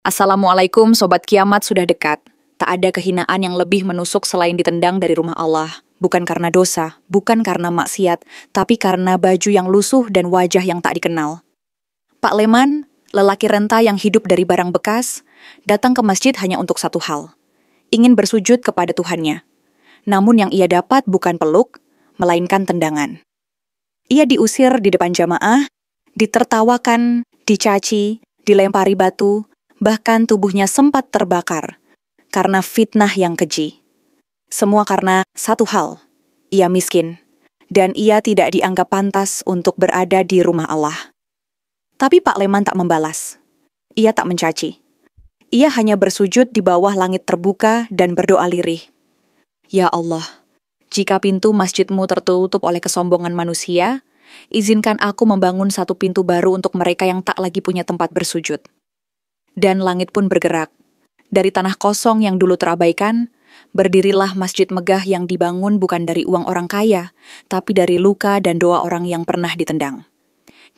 Assalamualaikum Sobat Kiamat sudah dekat. Tak ada kehinaan yang lebih menusuk selain ditendang dari rumah Allah. Bukan karena dosa, bukan karena maksiat, tapi karena baju yang lusuh dan wajah yang tak dikenal. Pak Leman, lelaki renta yang hidup dari barang bekas, datang ke masjid hanya untuk satu hal. Ingin bersujud kepada Tuhannya. Namun yang ia dapat bukan peluk, melainkan tendangan. Ia diusir di depan jamaah, ditertawakan, dicaci, dilempari batu, bahkan tubuhnya sempat terbakar karena fitnah yang keji. Semua karena satu hal, ia miskin, dan ia tidak dianggap pantas untuk berada di rumah Allah. Tapi Pak Leman tak membalas. Ia tak mencaci. Ia hanya bersujud di bawah langit terbuka dan berdoa lirih. Ya Allah, jika pintu masjidmu tertutup oleh kesombongan manusia, izinkan aku membangun satu pintu baru untuk mereka yang tak lagi punya tempat bersujud. Dan langit pun bergerak. Dari tanah kosong yang dulu terabaikan, berdirilah masjid megah yang dibangun bukan dari uang orang kaya, tapi dari luka dan doa orang yang pernah ditendang.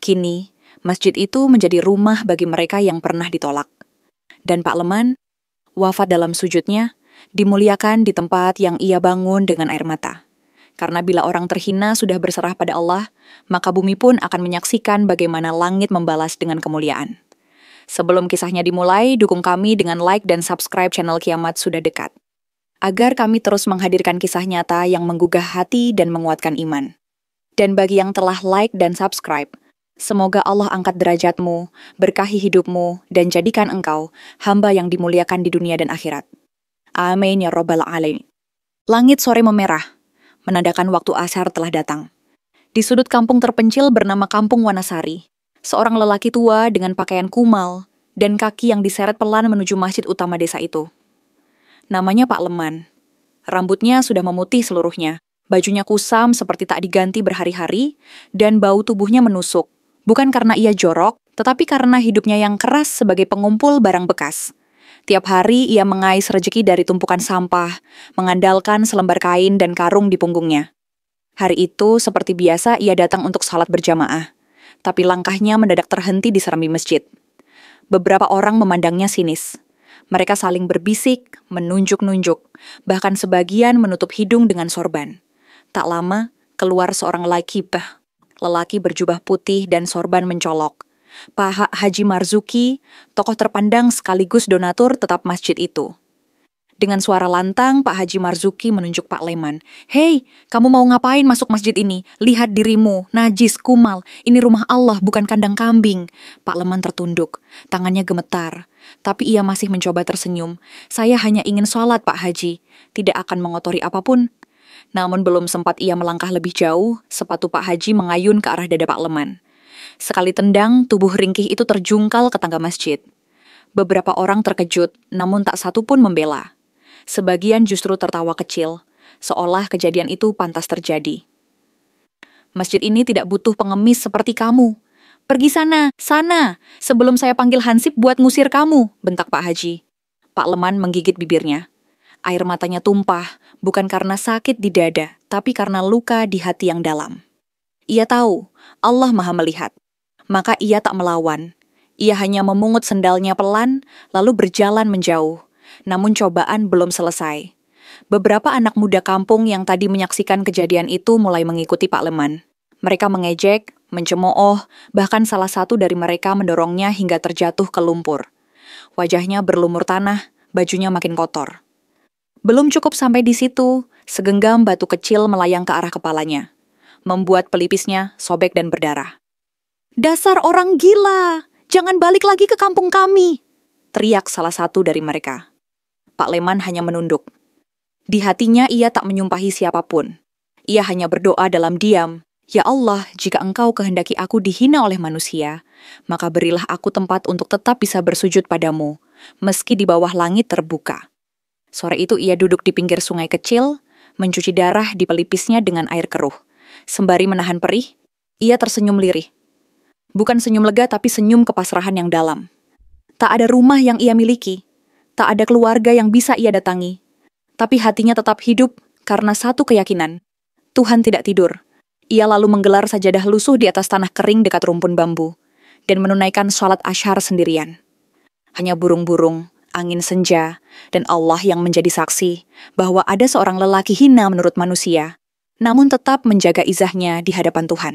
Kini, masjid itu menjadi rumah bagi mereka yang pernah ditolak. Dan Pak Leman, wafat dalam sujudnya, dimuliakan di tempat yang ia bangun dengan air mata. Karena bila orang terhina sudah berserah pada Allah, maka bumi pun akan menyaksikan bagaimana langit membalas dengan kemuliaan. Sebelum kisahnya dimulai, dukung kami dengan like dan subscribe channel Kiamat Sudah Dekat, agar kami terus menghadirkan kisah nyata yang menggugah hati dan menguatkan iman. Dan bagi yang telah like dan subscribe, semoga Allah angkat derajatmu, berkahi hidupmu, dan jadikan engkau hamba yang dimuliakan di dunia dan akhirat. Amin ya Rabbal Alamin. Langit sore memerah, menandakan waktu ashar telah datang. Di sudut kampung terpencil bernama Kampung Wanasari, seorang lelaki tua dengan pakaian kumal dan kaki yang diseret pelan menuju masjid utama desa itu. Namanya Pak Leman. Rambutnya sudah memutih seluruhnya, bajunya kusam seperti tak diganti berhari-hari, dan bau tubuhnya menusuk. Bukan karena ia jorok, tetapi karena hidupnya yang keras sebagai pengumpul barang bekas. Tiap hari ia mengais rejeki dari tumpukan sampah, mengandalkan selembar kain dan karung di punggungnya. Hari itu, seperti biasa, ia datang untuk salat berjamaah. Tapi langkahnya mendadak terhenti di serambi masjid. Beberapa orang memandangnya sinis. Mereka saling berbisik, menunjuk-nunjuk, bahkan sebagian menutup hidung dengan sorban. Tak lama, keluar seorang lelaki berjubah putih dan sorban mencolok. Pak Haji Marzuki, tokoh terpandang sekaligus donatur tetap masjid itu. Dengan suara lantang, Pak Haji Marzuki menunjuk Pak Leman. Hei, kamu mau ngapain masuk masjid ini? Lihat dirimu, najis, kumal. Ini rumah Allah, bukan kandang kambing. Pak Leman tertunduk, tangannya gemetar. Tapi ia masih mencoba tersenyum. Saya hanya ingin sholat, Pak Haji. Tidak akan mengotori apapun. Namun belum sempat ia melangkah lebih jauh, sepatu Pak Haji mengayun ke arah dada Pak Leman. Sekali tendang, tubuh ringkih itu terjungkal ke tangga masjid. Beberapa orang terkejut, namun tak satu pun membela. Sebagian justru tertawa kecil, seolah kejadian itu pantas terjadi. Masjid ini tidak butuh pengemis seperti kamu. Pergi sana, sebelum saya panggil Hansip buat ngusir kamu, bentak Pak Haji. Pak Leman menggigit bibirnya. Air matanya tumpah, bukan karena sakit di dada, tapi karena luka di hati yang dalam. Ia tahu, Allah Maha melihat. Maka ia tak melawan. Ia hanya memungut sendalnya pelan, lalu berjalan menjauh. Namun cobaan belum selesai. Beberapa anak muda kampung yang tadi menyaksikan kejadian itu mulai mengikuti Pak Leman. Mereka mengejek, mencemooh, bahkan salah satu dari mereka mendorongnya hingga terjatuh ke lumpur. Wajahnya berlumur tanah, bajunya makin kotor. Belum cukup sampai di situ, segenggam batu kecil melayang ke arah kepalanya, membuat pelipisnya sobek dan berdarah. Dasar orang gila, jangan balik lagi ke kampung kami, teriak salah satu dari mereka. Pak Leman hanya menunduk. Di hatinya ia tak menyumpahi siapapun. Ia hanya berdoa dalam diam, Ya Allah, jika engkau kehendaki aku dihina oleh manusia, maka berilah aku tempat untuk tetap bisa bersujud padamu, meski di bawah langit terbuka. Sore itu ia duduk di pinggir sungai kecil, mencuci darah di pelipisnya dengan air keruh. Sembari menahan perih, ia tersenyum lirih. Bukan senyum lega, tapi senyum kepasrahan yang dalam. Tak ada rumah yang ia miliki. Tak ada keluarga yang bisa ia datangi. Tapi hatinya tetap hidup karena satu keyakinan. Tuhan tidak tidur. Ia lalu menggelar sajadah lusuh di atas tanah kering dekat rumpun bambu dan menunaikan sholat asyhar sendirian. Hanya burung-burung, angin senja, dan Allah yang menjadi saksi bahwa ada seorang lelaki hina menurut manusia, namun tetap menjaga izahnya di hadapan Tuhan.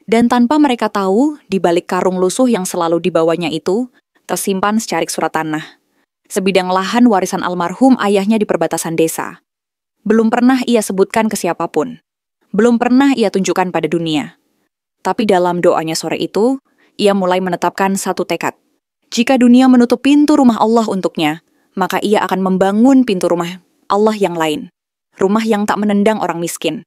Dan tanpa mereka tahu, di balik karung lusuh yang selalu dibawanya itu, tersimpan secarik surat tanah. Sebidang lahan warisan almarhum ayahnya di perbatasan desa. Belum pernah ia sebutkan ke siapapun. Belum pernah ia tunjukkan pada dunia. Tapi dalam doanya sore itu, ia mulai menetapkan satu tekad. Jika dunia menutup pintu rumah Allah untuknya, maka ia akan membangun pintu rumah Allah yang lain. Rumah yang tak menendang orang miskin.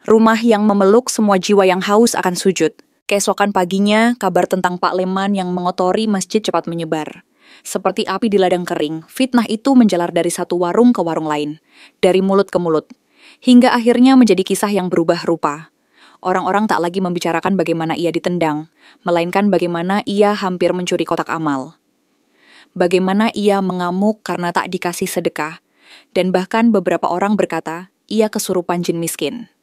Rumah yang memeluk semua jiwa yang haus akan sujud. Keesokan paginya, kabar tentang Pak Leman yang mengotori masjid cepat menyebar. Seperti api di ladang kering, fitnah itu menjalar dari satu warung ke warung lain. Dari mulut ke mulut. Hingga akhirnya menjadi kisah yang berubah rupa. Orang-orang tak lagi membicarakan bagaimana ia ditendang, melainkan bagaimana ia hampir mencuri kotak amal. Bagaimana ia mengamuk karena tak dikasih sedekah, dan bahkan beberapa orang berkata, ia kesurupan jin miskin.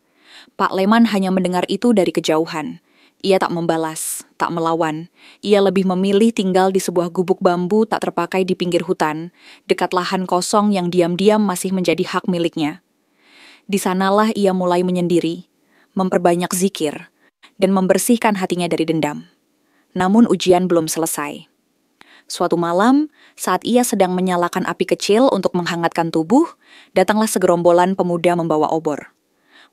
Pak Leman hanya mendengar itu dari kejauhan. Ia tak membalas, tak melawan. Ia lebih memilih tinggal di sebuah gubuk bambu tak terpakai di pinggir hutan, dekat lahan kosong yang diam-diam masih menjadi hak miliknya. Di sanalah ia mulai menyendiri, memperbanyak zikir, dan membersihkan hatinya dari dendam. Namun ujian belum selesai. Suatu malam, saat ia sedang menyalakan api kecil untuk menghangatkan tubuh, datanglah segerombolan pemuda membawa obor.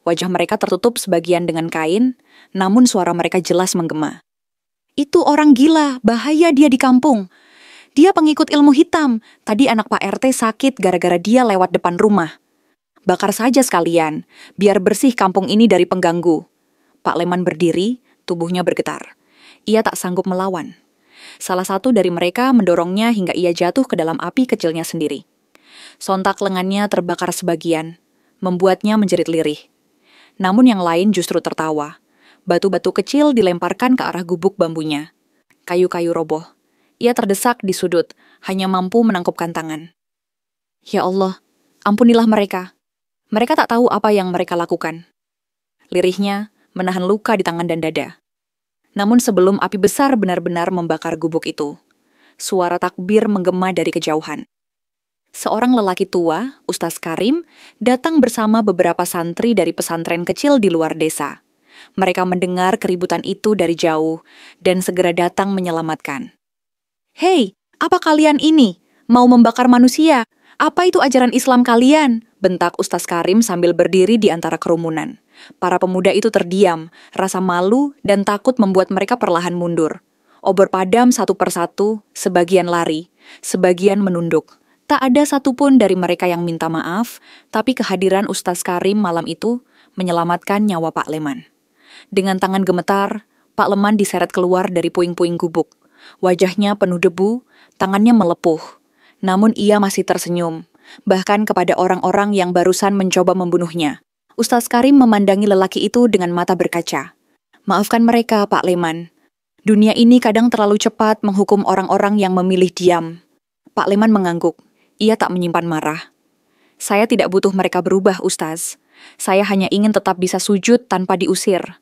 Wajah mereka tertutup sebagian dengan kain, namun suara mereka jelas menggema. Itu orang gila, bahaya dia di kampung. Dia pengikut ilmu hitam, tadi anak Pak RT sakit gara-gara dia lewat depan rumah. Bakar saja sekalian, biar bersih kampung ini dari pengganggu. Pak Leman berdiri, tubuhnya bergetar. Ia tak sanggup melawan. Salah satu dari mereka mendorongnya hingga ia jatuh ke dalam api kecilnya sendiri. Sontak lengannya terbakar sebagian, membuatnya menjerit lirih. Namun yang lain justru tertawa. Batu-batu kecil dilemparkan ke arah gubuk bambunya. Kayu-kayu roboh. Ia terdesak di sudut, hanya mampu menangkupkan tangan. Ya Allah, ampunilah mereka. Mereka tak tahu apa yang mereka lakukan. Lirihnya menahan luka di tangan dan dada. Namun sebelum api besar benar-benar membakar gubuk itu, suara takbir menggema dari kejauhan. Seorang lelaki tua, Ustaz Karim, datang bersama beberapa santri dari pesantren kecil di luar desa. Mereka mendengar keributan itu dari jauh dan segera datang menyelamatkan. Hei, apa kalian ini? Mau membakar manusia? Apa itu ajaran Islam kalian? Bentak Ustaz Karim sambil berdiri di antara kerumunan. Para pemuda itu terdiam, rasa malu dan takut membuat mereka perlahan mundur. Obor padam satu persatu, sebagian lari, sebagian menunduk. Tak ada satupun dari mereka yang minta maaf, tapi kehadiran Ustaz Karim malam itu menyelamatkan nyawa Pak Leman. Dengan tangan gemetar, Pak Leman diseret keluar dari puing-puing gubuk. Wajahnya penuh debu, tangannya melepuh. Namun ia masih tersenyum, bahkan kepada orang-orang yang barusan mencoba membunuhnya. Ustaz Karim memandangi lelaki itu dengan mata berkaca. Maafkan mereka, Pak Leman. Dunia ini kadang terlalu cepat menghukum orang-orang yang memilih diam. Pak Leman mengangguk. Ia tak menyimpan marah. Saya tidak butuh mereka berubah, Ustaz. Saya hanya ingin tetap bisa sujud tanpa diusir.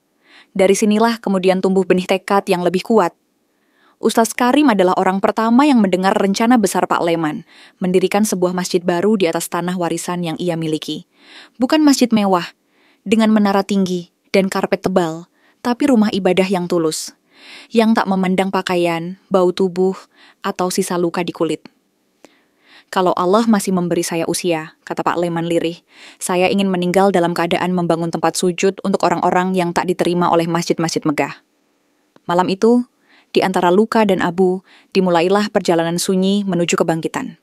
Dari sinilah kemudian tumbuh benih tekad yang lebih kuat. Ustaz Karim adalah orang pertama yang mendengar rencana besar Pak Leman, mendirikan sebuah masjid baru di atas tanah warisan yang ia miliki. Bukan masjid mewah, dengan menara tinggi dan karpet tebal, tapi rumah ibadah yang tulus, yang tak memandang pakaian, bau tubuh, atau sisa luka di kulit. Kalau Allah masih memberi saya usia, kata Pak Leman lirih, saya ingin meninggal dalam keadaan membangun tempat sujud untuk orang-orang yang tak diterima oleh masjid-masjid megah. Malam itu, di antara luka dan abu, dimulailah perjalanan sunyi menuju kebangkitan.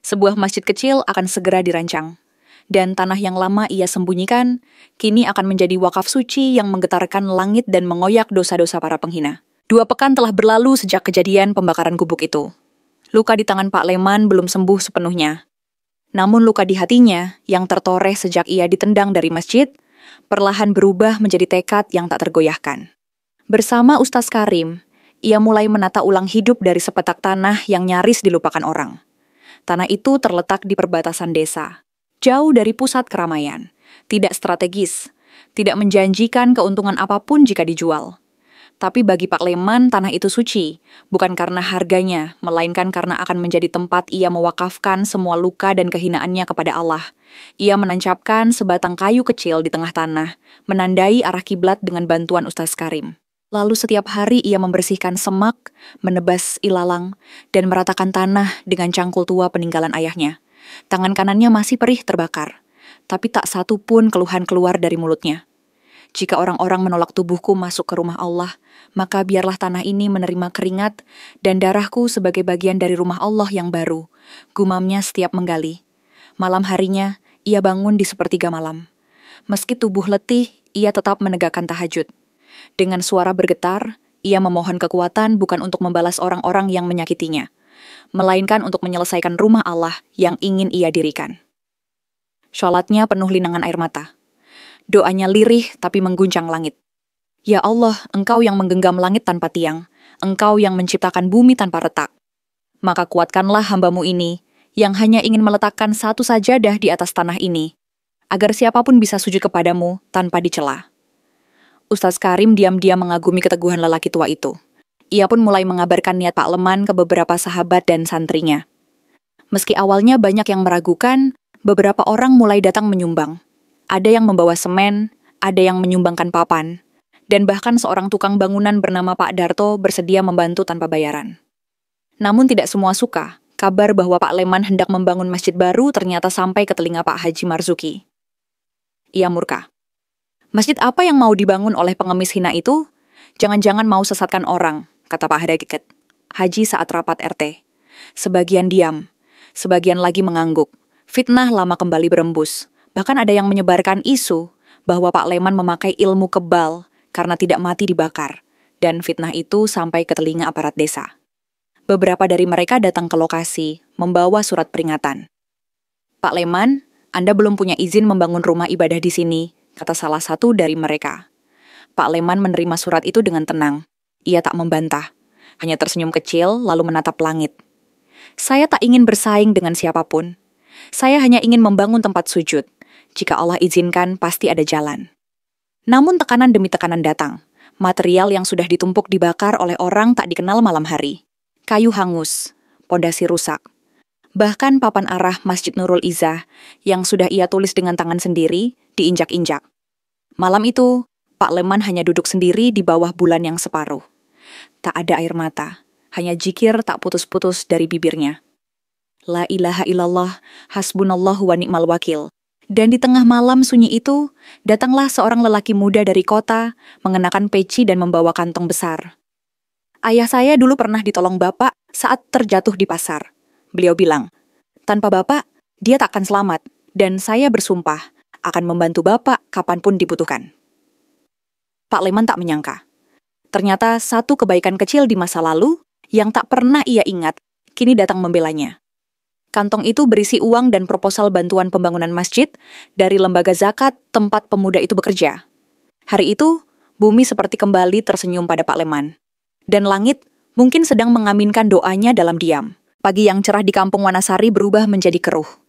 Sebuah masjid kecil akan segera dirancang, dan tanah yang lama ia sembunyikan, kini akan menjadi wakaf suci yang menggetarkan langit dan mengoyak dosa-dosa para penghina. 2 pekan telah berlalu sejak kejadian pembakaran gubuk itu. Luka di tangan Pak Leman belum sembuh sepenuhnya. Namun luka di hatinya, yang tertoreh sejak ia ditendang dari masjid, perlahan berubah menjadi tekad yang tak tergoyahkan. Bersama Ustaz Karim, ia mulai menata ulang hidup dari sepetak tanah yang nyaris dilupakan orang. Tanah itu terletak di perbatasan desa, jauh dari pusat keramaian, tidak strategis, tidak menjanjikan keuntungan apapun jika dijual. Tapi bagi Pak Leman, tanah itu suci, bukan karena harganya, melainkan karena akan menjadi tempat ia mewakafkan semua luka dan kehinaannya kepada Allah. Ia menancapkan sebatang kayu kecil di tengah tanah, menandai arah kiblat dengan bantuan Ustaz Karim. Lalu setiap hari ia membersihkan semak, menebas ilalang, dan meratakan tanah dengan cangkul tua peninggalan ayahnya. Tangan kanannya masih perih terbakar, tapi tak satu pun keluhan keluar dari mulutnya. Jika orang-orang menolak tubuhku masuk ke rumah Allah, maka biarlah tanah ini menerima keringat dan darahku sebagai bagian dari rumah Allah yang baru, gumamnya setiap menggali. Malam harinya, ia bangun di sepertiga malam. Meski tubuh letih, ia tetap menegakkan tahajud. Dengan suara bergetar, ia memohon kekuatan bukan untuk membalas orang-orang yang menyakitinya, melainkan untuk menyelesaikan rumah Allah yang ingin ia dirikan. Sholatnya penuh linangan air mata. Doanya lirih tapi mengguncang langit. Ya Allah, Engkau yang menggenggam langit tanpa tiang, Engkau yang menciptakan bumi tanpa retak. Maka kuatkanlah hamba-Mu ini, yang hanya ingin meletakkan satu sajadah di atas tanah ini, agar siapapun bisa sujud kepadamu tanpa dicela. Ustaz Karim diam-diam mengagumi keteguhan lelaki tua itu. Ia pun mulai mengabarkan niat Pak Leman ke beberapa sahabat dan santrinya. Meski awalnya banyak yang meragukan, beberapa orang mulai datang menyumbang. Ada yang membawa semen, ada yang menyumbangkan papan, dan bahkan seorang tukang bangunan bernama Pak Darto bersedia membantu tanpa bayaran. Namun tidak semua suka. Kabar bahwa Pak Leman hendak membangun masjid baru ternyata sampai ke telinga Pak Haji Marzuki. Ia murka. Masjid apa yang mau dibangun oleh pengemis hina itu? Jangan-jangan mau sesatkan orang, kata Pak Haji saat rapat RT. Sebagian diam, sebagian lagi mengangguk. Fitnah lama kembali berembus. Bahkan ada yang menyebarkan isu bahwa Pak Leman memakai ilmu kebal karena tidak mati dibakar. Dan fitnah itu sampai ke telinga aparat desa. Beberapa dari mereka datang ke lokasi, membawa surat peringatan. Pak Leman, Anda belum punya izin membangun rumah ibadah di sini, kata salah satu dari mereka. Pak Leman menerima surat itu dengan tenang. Ia tak membantah, hanya tersenyum kecil lalu menatap langit. Saya tak ingin bersaing dengan siapapun. Saya hanya ingin membangun tempat sujud. Jika Allah izinkan, pasti ada jalan. Namun tekanan demi tekanan datang. Material yang sudah ditumpuk dibakar oleh orang tak dikenal malam hari. Kayu hangus, pondasi rusak. Bahkan papan arah Masjid Nurul Izzah yang sudah ia tulis dengan tangan sendiri diinjak-injak. Malam itu, Pak Leman hanya duduk sendiri di bawah bulan yang separuh. Tak ada air mata, hanya zikir tak putus-putus dari bibirnya. La ilaha illallah, hasbunallahu wa ni'mal wakil. Dan di tengah malam sunyi itu, datanglah seorang lelaki muda dari kota, mengenakan peci dan membawa kantong besar. Ayah saya dulu pernah ditolong Bapak saat terjatuh di pasar. Beliau bilang, tanpa Bapak, dia tak akan selamat, dan saya bersumpah akan membantu Bapak kapanpun dibutuhkan. Pak Leman tak menyangka. Ternyata satu kebaikan kecil di masa lalu, yang tak pernah ia ingat, kini datang membelanya. Kantong itu berisi uang dan proposal bantuan pembangunan masjid dari lembaga zakat tempat pemuda itu bekerja. Hari itu, bumi seperti kembali tersenyum pada Pak Leman. Dan langit mungkin sedang mengaminkan doanya dalam diam. Pagi yang cerah di kampung Wanasari berubah menjadi keruh.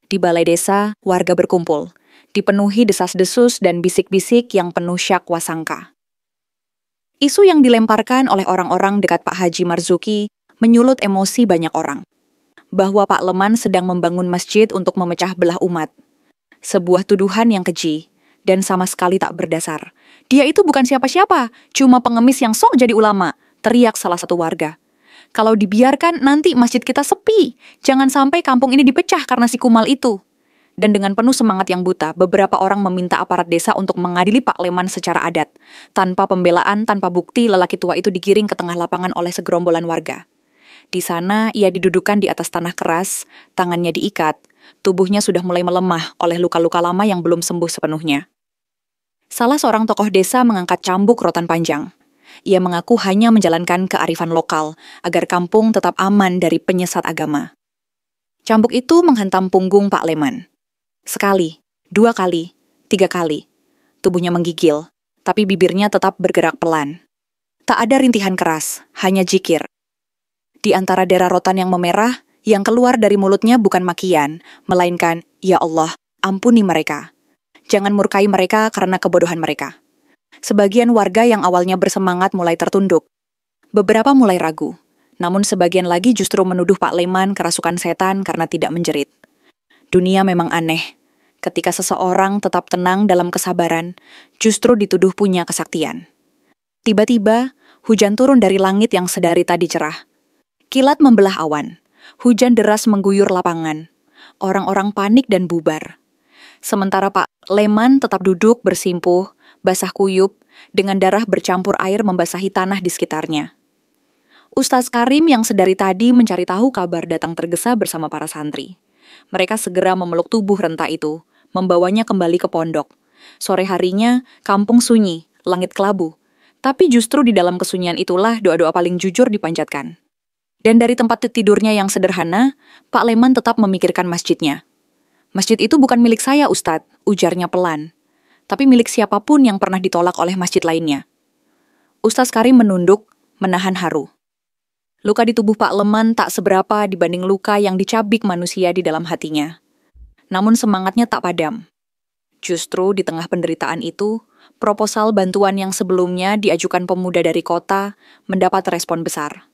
Di balai desa, warga berkumpul, dipenuhi desas-desus dan bisik-bisik yang penuh syak wasangka. Isu yang dilemparkan oleh orang-orang dekat Pak Haji Marzuki menyulut emosi banyak orang. Bahwa Pak Leman sedang membangun masjid untuk memecah belah umat. Sebuah tuduhan yang keji dan sama sekali tak berdasar. Dia itu bukan siapa-siapa, cuma pengemis yang sok jadi ulama, teriak salah satu warga. Kalau dibiarkan, nanti masjid kita sepi. Jangan sampai kampung ini dipecah karena si kumal itu. Dan dengan penuh semangat yang buta, beberapa orang meminta aparat desa untuk mengadili Pak Leman secara adat. Tanpa pembelaan, tanpa bukti, lelaki tua itu digiring ke tengah lapangan oleh segerombolan warga. Di sana, ia didudukan di atas tanah keras, tangannya diikat. Tubuhnya sudah mulai melemah oleh luka-luka lama yang belum sembuh sepenuhnya. Salah seorang tokoh desa mengangkat cambuk rotan panjang. Ia mengaku hanya menjalankan kearifan lokal agar kampung tetap aman dari penyesat agama. Cambuk itu menghantam punggung Pak Leman. Sekali, 2 kali, 3 kali. Tubuhnya menggigil, tapi bibirnya tetap bergerak pelan. Tak ada rintihan keras, hanya zikir. Di antara dera rotan yang memerah, yang keluar dari mulutnya bukan makian, melainkan, "Ya Allah, ampuni mereka. Jangan murkai mereka karena kebodohan mereka." Sebagian warga yang awalnya bersemangat mulai tertunduk. Beberapa mulai ragu. Namun sebagian lagi justru menuduh Pak Leman kerasukan setan karena tidak menjerit. Dunia memang aneh. Ketika seseorang tetap tenang dalam kesabaran, justru dituduh punya kesaktian. Tiba-tiba, hujan turun dari langit yang sedari tadi cerah. Kilat membelah awan. Hujan deras mengguyur lapangan. Orang-orang panik dan bubar. Sementara Pak Leman tetap duduk bersimpuh, basah kuyup, dengan darah bercampur air membasahi tanah di sekitarnya. Ustaz Karim yang sedari tadi mencari tahu kabar datang tergesa bersama para santri. Mereka segera memeluk tubuh renta itu, membawanya kembali ke pondok. Sore harinya, kampung sunyi, langit kelabu. Tapi justru di dalam kesunyian itulah doa-doa paling jujur dipanjatkan. Dan dari tempat tidurnya yang sederhana, Pak Leman tetap memikirkan masjidnya. Masjid itu bukan milik saya, Ustadz, ujarnya pelan. Tapi milik siapapun yang pernah ditolak oleh masjid lainnya. Ustaz Karim menunduk, menahan haru. Luka di tubuh Pak Leman tak seberapa dibanding luka yang dicabik manusia di dalam hatinya. Namun semangatnya tak padam. Justru di tengah penderitaan itu, proposal bantuan yang sebelumnya diajukan pemuda dari kota mendapat respon besar.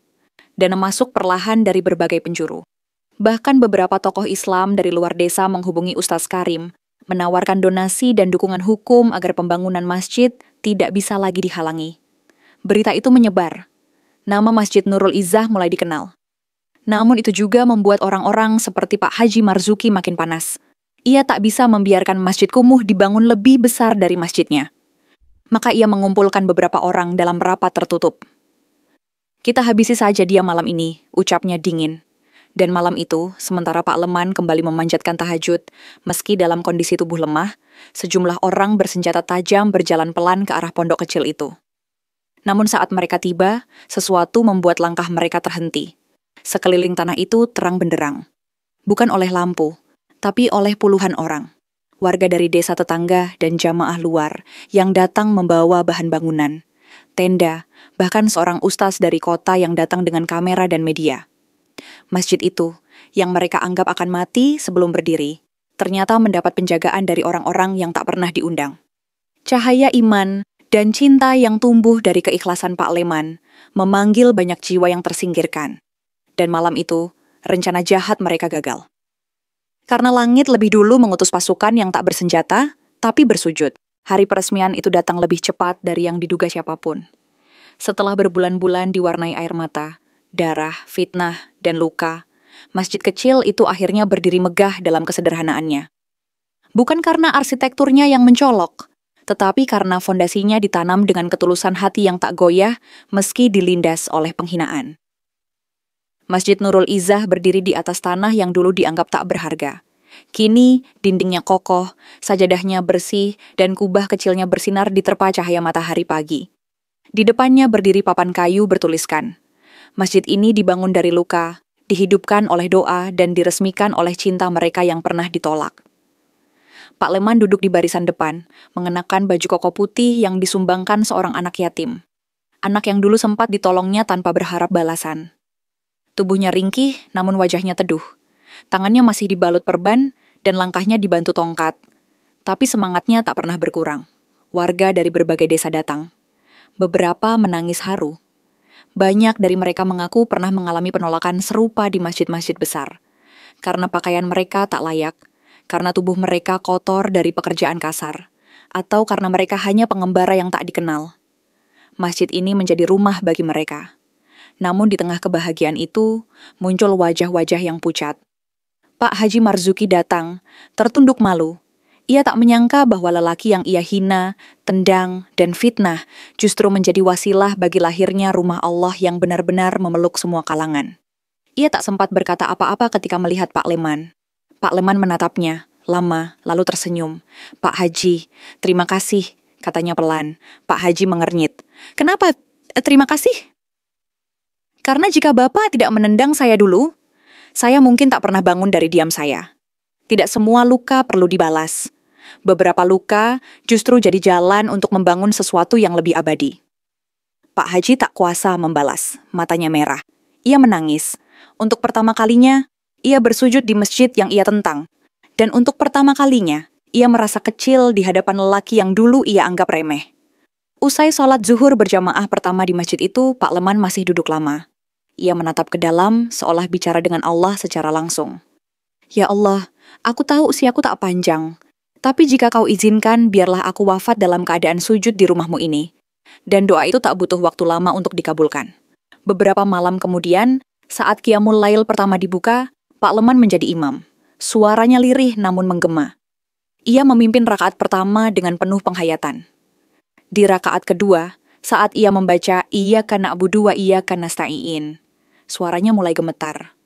Dana masuk perlahan dari berbagai penjuru. Bahkan beberapa tokoh Islam dari luar desa menghubungi Ustaz Karim, menawarkan donasi dan dukungan hukum agar pembangunan masjid tidak bisa lagi dihalangi. Berita itu menyebar. Nama Masjid Nurul Izzah mulai dikenal. Namun itu juga membuat orang-orang seperti Pak Haji Marzuki makin panas. Ia tak bisa membiarkan Masjid Kumuh dibangun lebih besar dari masjidnya. Maka ia mengumpulkan beberapa orang dalam rapat tertutup. Kita habisi saja dia malam ini, ucapnya dingin. Dan malam itu, sementara Pak Leman kembali memanjatkan tahajud, meski dalam kondisi tubuh lemah, sejumlah orang bersenjata tajam berjalan pelan ke arah pondok kecil itu. Namun saat mereka tiba, sesuatu membuat langkah mereka terhenti. Sekeliling tanah itu terang benderang. Bukan oleh lampu, tapi oleh puluhan orang. Warga dari desa tetangga dan jamaah luar yang datang membawa bahan bangunan, tenda, bahkan seorang ustaz dari kota yang datang dengan kamera dan media. Masjid itu, yang mereka anggap akan mati sebelum berdiri, ternyata mendapat penjagaan dari orang-orang yang tak pernah diundang. Cahaya iman dan cinta yang tumbuh dari keikhlasan Pak Leman memanggil banyak jiwa yang tersingkirkan. Dan malam itu, rencana jahat mereka gagal. Karena langit lebih dulu mengutus pasukan yang tak bersenjata, tapi bersujud. Hari peresmian itu datang lebih cepat dari yang diduga siapapun. Setelah berbulan-bulan diwarnai air mata, darah, fitnah, dan luka, masjid kecil itu akhirnya berdiri megah dalam kesederhanaannya. Bukan karena arsitekturnya yang mencolok, tetapi karena fondasinya ditanam dengan ketulusan hati yang tak goyah meski dilindas oleh penghinaan. Masjid Nurul Izzah berdiri di atas tanah yang dulu dianggap tak berharga. Kini, dindingnya kokoh, sajadahnya bersih, dan kubah kecilnya bersinar diterpa cahaya matahari pagi. Di depannya berdiri papan kayu bertuliskan, masjid ini dibangun dari luka, dihidupkan oleh doa, dan diresmikan oleh cinta mereka yang pernah ditolak. Pak Leman duduk di barisan depan, mengenakan baju koko putih yang disumbangkan seorang anak yatim. Anak yang dulu sempat ditolongnya tanpa berharap balasan. Tubuhnya ringkih, namun wajahnya teduh. Tangannya masih dibalut perban, dan langkahnya dibantu tongkat. Tapi semangatnya tak pernah berkurang. Warga dari berbagai desa datang. Beberapa menangis haru. Banyak dari mereka mengaku pernah mengalami penolakan serupa di masjid-masjid besar. Karena pakaian mereka tak layak, karena tubuh mereka kotor dari pekerjaan kasar, atau karena mereka hanya pengembara yang tak dikenal. Masjid ini menjadi rumah bagi mereka. Namun di tengah kebahagiaan itu, muncul wajah-wajah yang pucat. Pak Haji Marzuki datang, tertunduk malu. Ia tak menyangka bahwa lelaki yang ia hina, tendang, dan fitnah justru menjadi wasilah bagi lahirnya rumah Allah yang benar-benar memeluk semua kalangan. Ia tak sempat berkata apa-apa ketika melihat Pak Leman. Pak Leman menatapnya, lama, lalu tersenyum. Pak Haji, terima kasih, katanya pelan. Pak Haji mengernyit. Kenapa? Terima kasih? Karena jika Bapak tidak menendang saya dulu, saya mungkin tak pernah bangun dari diam saya. Tidak semua luka perlu dibalas. Beberapa luka justru jadi jalan untuk membangun sesuatu yang lebih abadi. Pak Haji tak kuasa membalas, matanya merah. Ia menangis. Untuk pertama kalinya, ia bersujud di masjid yang ia tentang. Dan untuk pertama kalinya, ia merasa kecil di hadapan lelaki yang dulu ia anggap remeh. Usai sholat zuhur berjamaah pertama di masjid itu, Pak Leman masih duduk lama. Ia menatap ke dalam, seolah bicara dengan Allah secara langsung. Ya Allah, aku tahu usiaku tak panjang. Tapi jika kau izinkan, biarlah aku wafat dalam keadaan sujud di rumahmu ini. Dan doa itu tak butuh waktu lama untuk dikabulkan. Beberapa malam kemudian, saat Qiyamul Lail pertama dibuka, Pak Leman menjadi imam. Suaranya lirih namun menggema. Ia memimpin rakaat pertama dengan penuh penghayatan. Di rakaat kedua, saat ia membaca Iyyaka na'budu wa iyyaka nasta'in, suaranya mulai gemetar.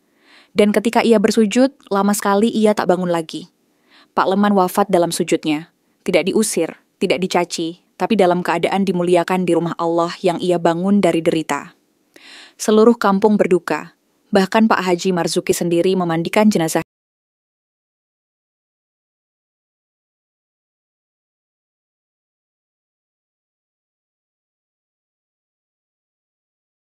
Dan ketika ia bersujud, lama sekali ia tak bangun lagi. Pak Leman wafat dalam sujudnya. Tidak diusir, tidak dicaci, tapi dalam keadaan dimuliakan di rumah Allah yang ia bangun dari derita. Seluruh kampung berduka. Bahkan Pak Haji Marzuki sendiri memandikan jenazah